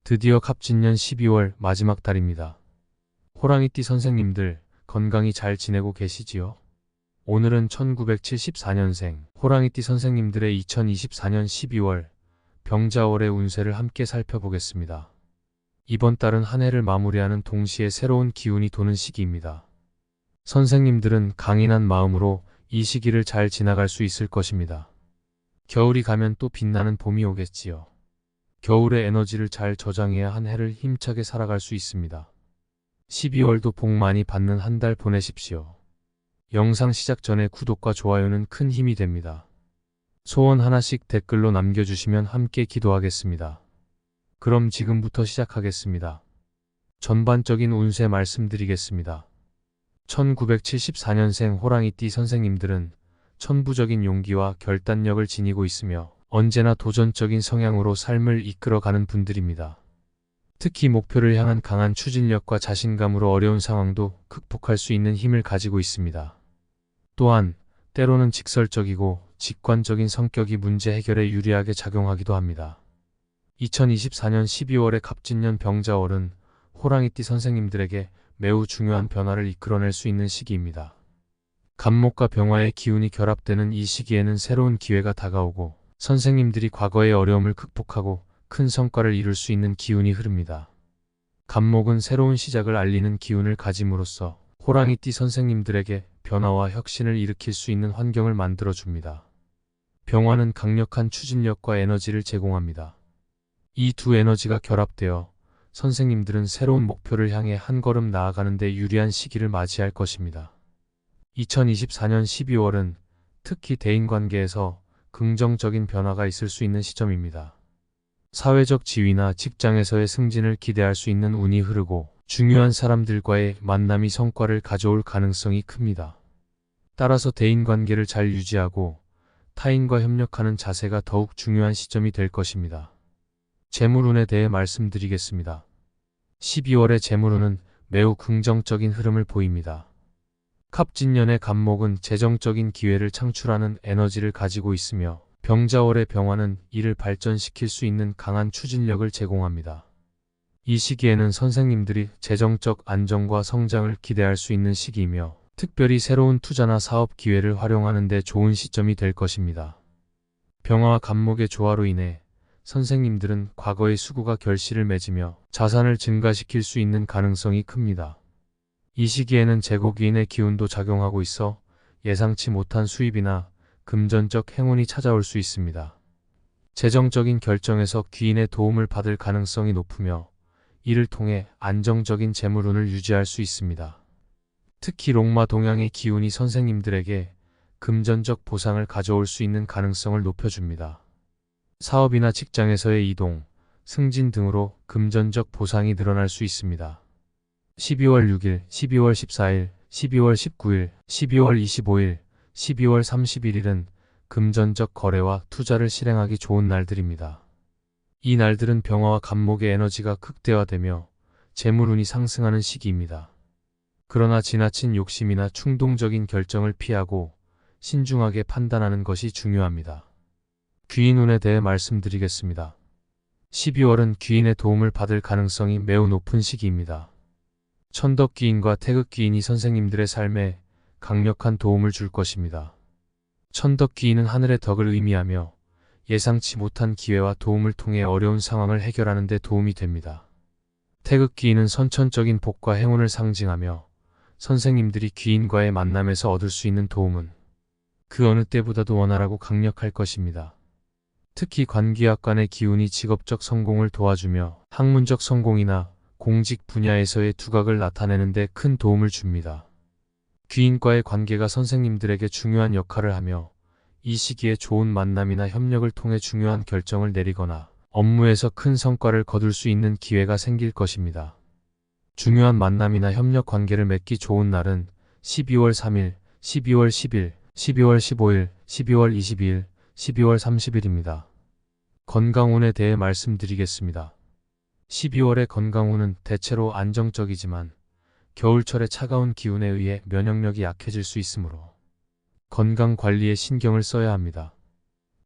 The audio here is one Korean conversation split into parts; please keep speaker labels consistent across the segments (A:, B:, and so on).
A: 드디어 갑진년 12월 마지막 달입니다. 호랑이띠 선생님들 건강히 잘 지내고 계시지요? 오늘은 1974년생 호랑이띠 선생님들의 2024년 12월 병자월의 운세를 함께 살펴보겠습니다. 이번 달은 한 해를 마무리하는 동시에 새로운 기운이 도는 시기입니다. 선생님들은 강인한 마음으로 이 시기를 잘 지나갈 수 있을 것입니다. 겨울이 가면 또 빛나는 봄이 오겠지요. 겨울의 에너지를 잘 저장해야 한 해를 힘차게 살아갈 수 있습니다. 12월도 복 많이 받는 한 달 보내십시오. 영상 시작 전에 구독과 좋아요는 큰 힘이 됩니다. 소원 하나씩 댓글로 남겨주시면 함께 기도하겠습니다. 그럼 지금부터 시작하겠습니다. 전반적인 운세 말씀드리겠습니다. 1974년생 호랑이띠 선생님들은 천부적인 용기와 결단력을 지니고 있으며 언제나 도전적인 성향으로 삶을 이끌어가는 분들입니다. 특히 목표를 향한 강한 추진력과 자신감으로 어려운 상황도 극복할 수 있는 힘을 가지고 있습니다. 또한 때로는 직설적이고 직관적인 성격이 문제 해결에 유리하게 작용하기도 합니다. 2024년 12월의 갑진년 병자월은 호랑이띠 선생님들에게 매우 중요한 변화를 이끌어낼 수 있는 시기입니다. 갑목과 병화의 기운이 결합되는 이 시기에는 새로운 기회가 다가오고 선생님들이 과거의 어려움을 극복하고 큰 성과를 이룰 수 있는 기운이 흐릅니다. 갑목은 새로운 시작을 알리는 기운을 가짐으로써 호랑이띠 선생님들에게 변화와 혁신을 일으킬 수 있는 환경을 만들어줍니다. 병화는 강력한 추진력과 에너지를 제공합니다. 이 두 에너지가 결합되어 선생님들은 새로운 목표를 향해 한 걸음 나아가는 데 유리한 시기를 맞이할 것입니다. 2024년 12월은 특히 대인관계에서 긍정적인 변화가 있을 수 있는 시점입니다. 사회적 지위나 직장에서의 승진을 기대할 수 있는 운이 흐르고 중요한 사람들과의 만남이 성과를 가져올 가능성이 큽니다. 따라서 대인관계를 잘 유지하고 타인과 협력하는 자세가 더욱 중요한 시점이 될 것입니다. 재물운에 대해 말씀드리겠습니다. 12월의 재물운은 매우 긍정적인 흐름을 보입니다. 갑진년의 갑목은 재정적인 기회를 창출하는 에너지를 가지고 있으며 병자월의 병화는 이를 발전시킬 수 있는 강한 추진력을 제공합니다. 이 시기에는 선생님들이 재정적 안정과 성장을 기대할 수 있는 시기이며 특별히 새로운 투자나 사업 기회를 활용하는 데 좋은 시점이 될 것입니다. 병화와 갑목의 조화로 인해 선생님들은 과거의 수고가 결실을 맺으며 자산을 증가시킬 수 있는 가능성이 큽니다. 이 시기에는 제국인의 기운도 작용하고 있어 예상치 못한 수입이나 금전적 행운이 찾아올 수 있습니다. 재정적인 결정에서 귀인의 도움을 받을 가능성이 높으며 이를 통해 안정적인 재물운을 유지할 수 있습니다. 특히 롱마 동향의 기운이 선생님들에게 금전적 보상을 가져올 수 있는 가능성을 높여줍니다. 사업이나 직장에서의 이동, 승진 등으로 금전적 보상이 늘어날 수 있습니다. 12월 6일, 12월 14일, 12월 19일, 12월 25일, 12월 31일은 금전적 거래와 투자를 실행하기 좋은 날들입니다. 이 날들은 병화와 갑목의 에너지가 극대화되며 재물운이 상승하는 시기입니다. 그러나 지나친 욕심이나 충동적인 결정을 피하고 신중하게 판단하는 것이 중요합니다. 귀인운에 대해 말씀드리겠습니다. 12월은 귀인의 도움을 받을 가능성이 매우 높은 시기입니다. 천덕귀인과 태극귀인이 선생님들의 삶에 강력한 도움을 줄 것입니다. 천덕귀인은 하늘의 덕을 의미하며 예상치 못한 기회와 도움을 통해 어려운 상황을 해결하는 데 도움이 됩니다. 태극귀인은 선천적인 복과 행운을 상징하며 선생님들이 귀인과의 만남에서 얻을 수 있는 도움은 그 어느 때보다도 원활하고 강력할 것입니다. 특히 관기약관의 기운이 직업적 성공을 도와주며 학문적 성공이나 공직 분야에서의 두각을 나타내는 데 큰 도움을 줍니다. 귀인과의 관계가 선생님들에게 중요한 역할을 하며 이 시기에 좋은 만남이나 협력을 통해 중요한 결정을 내리거나 업무에서 큰 성과를 거둘 수 있는 기회가 생길 것입니다. 중요한 만남이나 협력 관계를 맺기 좋은 날은 12월 3일, 12월 10일, 12월 15일, 12월 22일, 12월 30일입니다. 건강운에 대해 말씀드리겠습니다. 12월의 건강운은 대체로 안정적이지만 겨울철의 차가운 기운에 의해 면역력이 약해질 수 있으므로 건강 관리에 신경을 써야 합니다.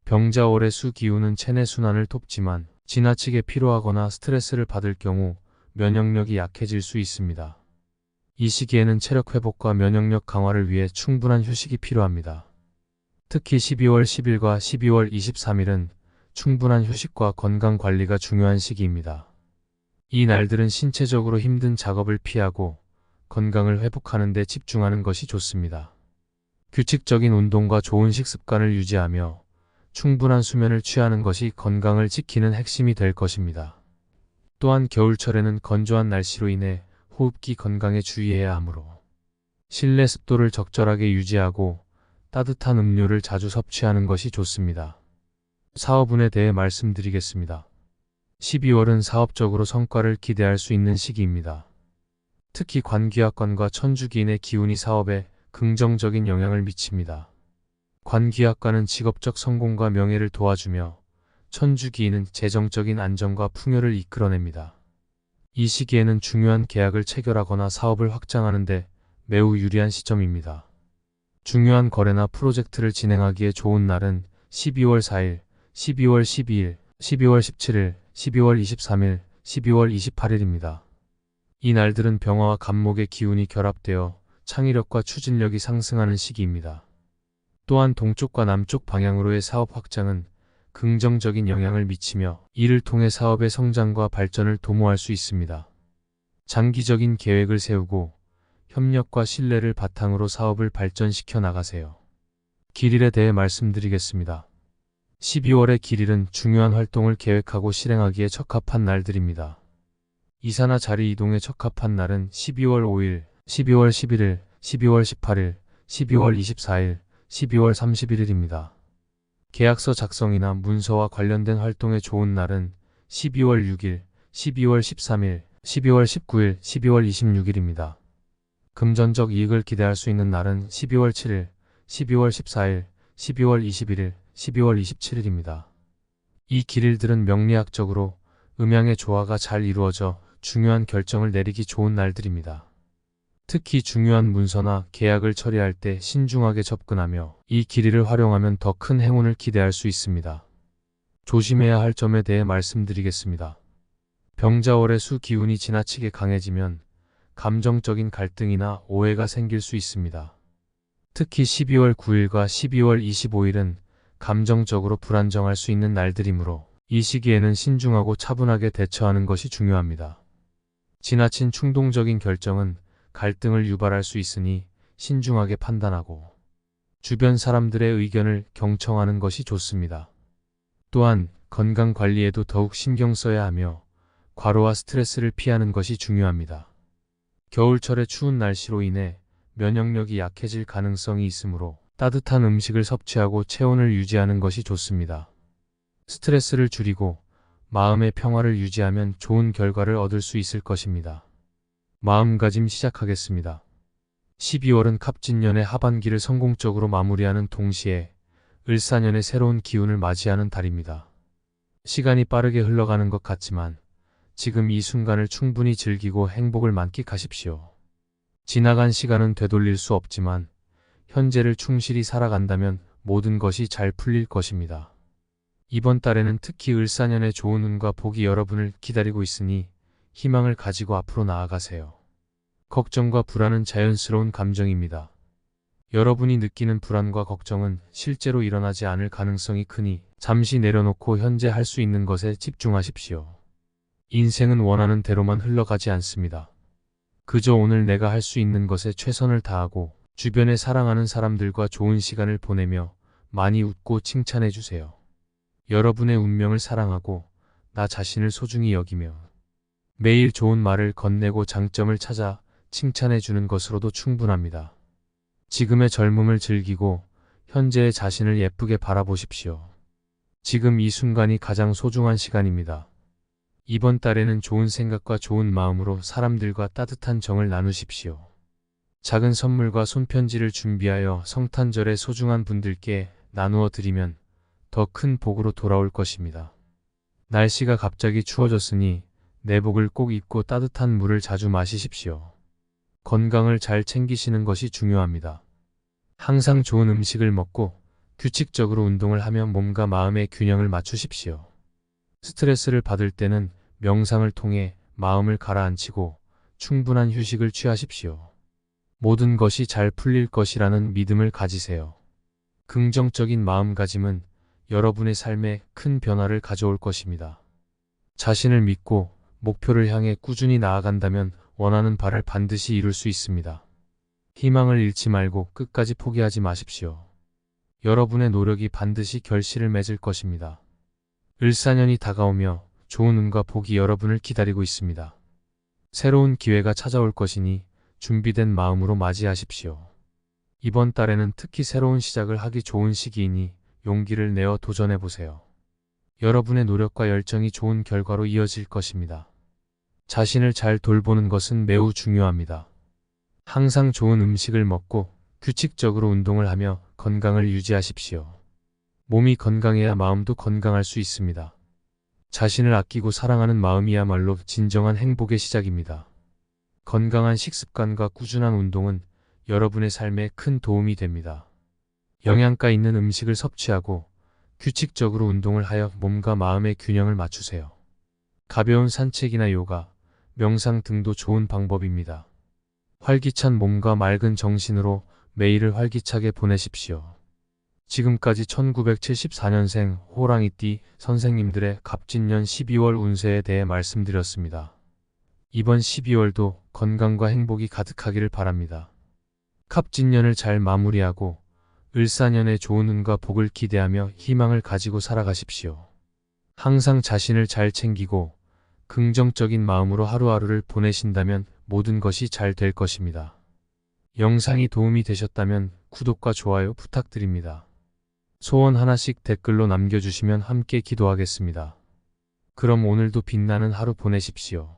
A: 병자월의 수 기운은 체내 순환을 돕지만 지나치게 피로하거나 스트레스를 받을 경우 면역력이 약해질 수 있습니다. 이 시기에는 체력 회복과 면역력 강화를 위해 충분한 휴식이 필요합니다. 특히 12월 10일과 12월 23일은 충분한 휴식과 건강 관리가 중요한 시기입니다. 이 날들은 신체적으로 힘든 작업을 피하고 건강을 회복하는 데 집중하는 것이 좋습니다. 규칙적인 운동과 좋은 식습관을 유지하며 충분한 수면을 취하는 것이 건강을 지키는 핵심이 될 것입니다. 또한 겨울철에는 건조한 날씨로 인해 호흡기 건강에 주의해야 하므로 실내 습도를 적절하게 유지하고 따뜻한 음료를 자주 섭취하는 것이 좋습니다. 사업운에 대해 말씀드리겠습니다. 12월은 사업적으로 성과를 기대할 수 있는 시기입니다. 특히 관기약관과 천주기인의 기운이 사업에 긍정적인 영향을 미칩니다. 관기약관은 직업적 성공과 명예를 도와주며 천주기인은 재정적인 안정과 풍요를 이끌어냅니다. 이 시기에는 중요한 계약을 체결하거나 사업을 확장하는 데 매우 유리한 시점입니다. 중요한 거래나 프로젝트를 진행하기에 좋은 날은 12월 4일, 12월 12일, 12월 17일, 12월 23일, 12월 28일입니다. 이 날들은 병화와 갑목의 기운이 결합되어 창의력과 추진력이 상승하는 시기입니다. 또한 동쪽과 남쪽 방향으로의 사업 확장은 긍정적인 영향을 미치며 이를 통해 사업의 성장과 발전을 도모할 수 있습니다. 장기적인 계획을 세우고 협력과 신뢰를 바탕으로 사업을 발전시켜 나가세요. 길일에 대해 말씀드리겠습니다. 12월의 길일은 중요한 활동을 계획하고 실행하기에 적합한 날들입니다. 이사나 자리 이동에 적합한 날은 12월 5일, 12월 11일, 12월 18일, 12월 24일, 12월 31일입니다. 계약서 작성이나 문서와 관련된 활동에 좋은 날은 12월 6일, 12월 13일, 12월 19일, 12월 26일입니다. 금전적 이익을 기대할 수 있는 날은 12월 7일, 12월 14일, 12월 21일, 12월 27일입니다. 이 길일들은 명리학적으로 음양의 조화가 잘 이루어져 중요한 결정을 내리기 좋은 날들입니다. 특히 중요한 문서나 계약을 처리할 때 신중하게 접근하며 이 길이를 활용하면 더 큰 행운을 기대할 수 있습니다. 조심해야 할 점에 대해 말씀드리겠습니다. 병자월의 수 기운이 지나치게 강해지면 감정적인 갈등이나 오해가 생길 수 있습니다. 특히 12월 9일과 12월 25일은 감정적으로 불안정할 수 있는 날들이므로 이 시기에는 신중하고 차분하게 대처하는 것이 중요합니다. 지나친 충동적인 결정은 갈등을 유발할 수 있으니 신중하게 판단하고 주변 사람들의 의견을 경청하는 것이 좋습니다. 또한 건강 관리에도 더욱 신경 써야 하며 과로와 스트레스를 피하는 것이 중요합니다. 겨울철의 추운 날씨로 인해 면역력이 약해질 가능성이 있으므로 따뜻한 음식을 섭취하고 체온을 유지하는 것이 좋습니다. 스트레스를 줄이고 마음의 평화를 유지하면 좋은 결과를 얻을 수 있을 것입니다. 마음가짐 시작하겠습니다. 12월은 갑진년의 하반기를 성공적으로 마무리하는 동시에 을사년의 새로운 기운을 맞이하는 달입니다. 시간이 빠르게 흘러가는 것 같지만 지금 이 순간을 충분히 즐기고 행복을 만끽하십시오. 지나간 시간은 되돌릴 수 없지만 현재를 충실히 살아간다면 모든 것이 잘 풀릴 것입니다. 이번 달에는 특히 을사년의 좋은 운과 복이 여러분을 기다리고 있으니 희망을 가지고 앞으로 나아가세요. 걱정과 불안은 자연스러운 감정입니다. 여러분이 느끼는 불안과 걱정은 실제로 일어나지 않을 가능성이 크니 잠시 내려놓고 현재 할 수 있는 것에 집중하십시오. 인생은 원하는 대로만 흘러가지 않습니다. 그저 오늘 내가 할 수 있는 것에 최선을 다하고 주변에 사랑하는 사람들과 좋은 시간을 보내며 많이 웃고 칭찬해 주세요. 여러분의 운명을 사랑하고 나 자신을 소중히 여기며 매일 좋은 말을 건네고 장점을 찾아 칭찬해 주는 것으로도 충분합니다. 지금의 젊음을 즐기고 현재의 자신을 예쁘게 바라보십시오. 지금 이 순간이 가장 소중한 시간입니다. 이번 달에는 좋은 생각과 좋은 마음으로 사람들과 따뜻한 정을 나누십시오. 작은 선물과 손편지를 준비하여 성탄절에 소중한 분들께 나누어 드리면 더 큰 복으로 돌아올 것입니다. 날씨가 갑자기 추워졌으니 내복을 꼭 입고 따뜻한 물을 자주 마시십시오. 건강을 잘 챙기시는 것이 중요합니다. 항상 좋은 음식을 먹고 규칙적으로 운동을 하며 몸과 마음의 균형을 맞추십시오. 스트레스를 받을 때는 명상을 통해 마음을 가라앉히고 충분한 휴식을 취하십시오. 모든 것이 잘 풀릴 것이라는 믿음을 가지세요. 긍정적인 마음가짐은 여러분의 삶에 큰 변화를 가져올 것입니다. 자신을 믿고 목표를 향해 꾸준히 나아간다면 원하는 바를 반드시 이룰 수 있습니다. 희망을 잃지 말고 끝까지 포기하지 마십시오. 여러분의 노력이 반드시 결실을 맺을 것입니다. 을사년이 다가오며 좋은 운과 복이 여러분을 기다리고 있습니다. 새로운 기회가 찾아올 것이니 준비된 마음으로 맞이하십시오. 이번 달에는 특히 새로운 시작을 하기 좋은 시기이니 용기를 내어 도전해보세요. 여러분의 노력과 열정이 좋은 결과로 이어질 것입니다. 자신을 잘 돌보는 것은 매우 중요합니다. 항상 좋은 음식을 먹고 규칙적으로 운동을 하며 건강을 유지하십시오. 몸이 건강해야 마음도 건강할 수 있습니다. 자신을 아끼고 사랑하는 마음이야말로 진정한 행복의 시작입니다. 건강한 식습관과 꾸준한 운동은 여러분의 삶에 큰 도움이 됩니다. 영양가 있는 음식을 섭취하고 규칙적으로 운동을 하여 몸과 마음의 균형을 맞추세요. 가벼운 산책이나 요가, 명상 등도 좋은 방법입니다. 활기찬 몸과 맑은 정신으로 매일을 활기차게 보내십시오. 지금까지 1974년생 호랑이띠 선생님들의 갑진년 12월 운세에 대해 말씀드렸습니다. 이번 12월도 건강과 행복이 가득하기를 바랍니다. 갑진년을 잘 마무리하고 을사년의 좋은 운과 복을 기대하며 희망을 가지고 살아가십시오. 항상 자신을 잘 챙기고 긍정적인 마음으로 하루하루를 보내신다면 모든 것이 잘 될 것입니다. 영상이 도움이 되셨다면 구독과 좋아요 부탁드립니다. 소원 하나씩 댓글로 남겨주시면 함께 기도하겠습니다. 그럼 오늘도 빛나는 하루 보내십시오.